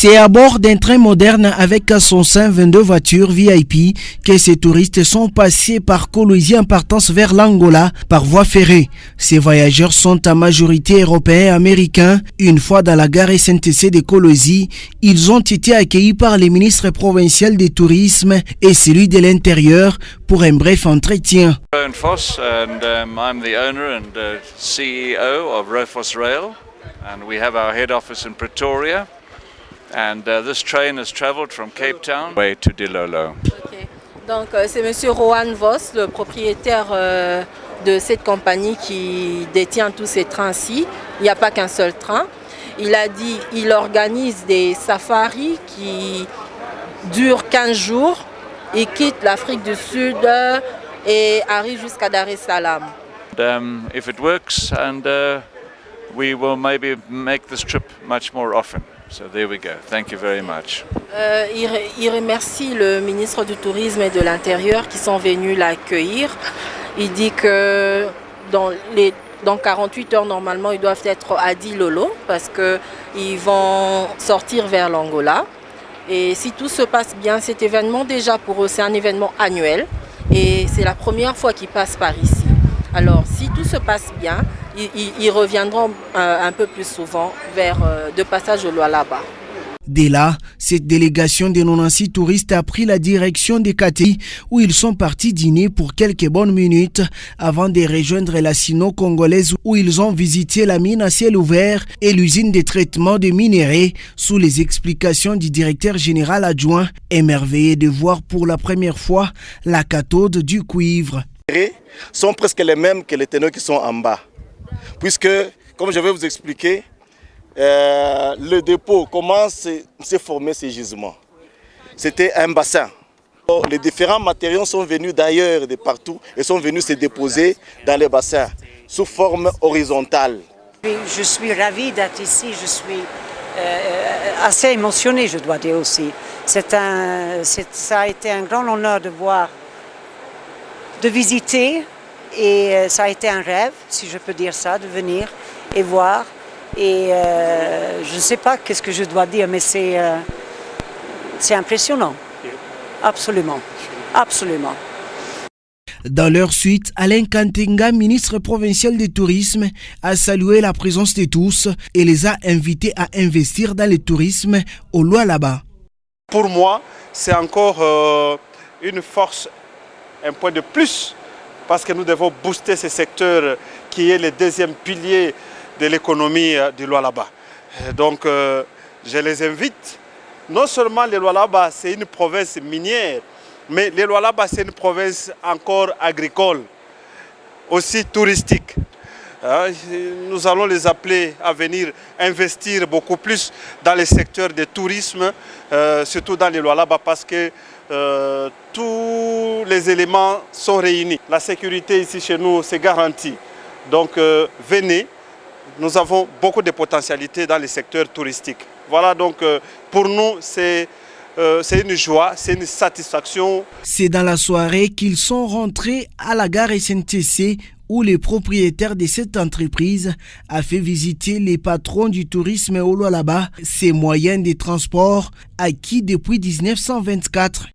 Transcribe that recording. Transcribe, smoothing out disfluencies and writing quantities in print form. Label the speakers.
Speaker 1: C'est à bord d'un train moderne avec à son sein 22 voitures VIP que ces touristes sont passés par Kolwezi en partance vers l'Angola par voie ferrée. Ces voyageurs sont en majorité européens et américains. Une fois dans la gare SNTC de Kolwezi, ils ont été accueillis par les ministres provinciaux du tourisme et celui de l'intérieur pour un bref entretien.
Speaker 2: Rowan Foss, and I'm the owner and CEO of Rofos Rail, and we have our head office in Pretoria. And this train has travelled from Cape Town way to Dilolo.
Speaker 3: Okay. Donc c'est Monsieur Rowan Voss, le propriétaire de cette compagnie qui détient tous ces trains-ci. Il n'y a pas qu'un seul train. Il a dit qu'il organise des safaris qui durent 15 jours. Il quitte l'Afrique du Sud et arrive jusqu'à Dar es Salaam.
Speaker 2: If it works, and we will maybe make this trip much more often. So there we go. Thank you very much.
Speaker 3: Il remercie le ministre du Tourisme et de l'Intérieur qui sont venus l'accueillir. Il dit que dans 48 heures, normalement, ils doivent être à Dilolo parce qu'ils vont sortir vers l'Angola. Et si tout se passe bien, cet événement, déjà pour eux, c'est un événement annuel. Et c'est la première fois qu'ils passent par ici. Alors, si tout se passe bien, ils reviendront un peu plus souvent vers de passage au Lualaba.
Speaker 1: Dès là, cette délégation de 96 touristes a pris la direction des Kati où ils sont partis dîner pour quelques bonnes minutes avant de rejoindre la sino-congolaise où ils ont visité la mine à ciel ouvert et l'usine de traitement de minerais sous les explications du directeur général adjoint, émerveillé de voir pour la première fois la cathode du cuivre.
Speaker 4: Sont presque les mêmes que les ténors qui sont en bas. Puisque, comme je vais vous expliquer, le dépôt, comment s'est formé ces gisements. C'était un bassin. Les différents matériaux sont venus d'ailleurs, de partout, et sont venus se déposer dans les bassins, sous forme horizontale.
Speaker 5: Je suis ravie d'être ici, je suis assez émotionnée, je dois dire aussi. Ça a été un grand honneur de visiter, et ça a été un rêve, si je peux dire ça, de venir et voir. Et je ne sais pas qu'est-ce que je dois dire, mais c'est impressionnant. Absolument. Absolument.
Speaker 1: Dans leur suite, Alain Kantenga, ministre provincial du tourisme, a salué la présence de tous et les a invités à investir dans le tourisme au Lualaba.
Speaker 6: Pour moi, c'est encore une force, un point de plus, parce que nous devons booster ce secteur qui est le deuxième pilier de l'économie du Lualaba. Donc je les invite, non seulement le Lualaba c'est une province minière, mais le Lualaba c'est une province encore agricole, aussi touristique. Nous allons les appeler à venir investir beaucoup plus dans le secteur du tourisme, surtout dans le Lualaba parce que tous les éléments sont réunis. La sécurité ici chez nous c'est garanti. Donc venez. Nous avons beaucoup de potentialités dans le secteur touristique. Voilà, donc pour nous, c'est une joie, c'est une satisfaction.
Speaker 1: C'est dans la soirée qu'ils sont rentrés à la gare SNTC où le propriétaire de cette entreprise a fait visiter les patrons du tourisme au Lualaba, ces moyens de transport acquis depuis 1924.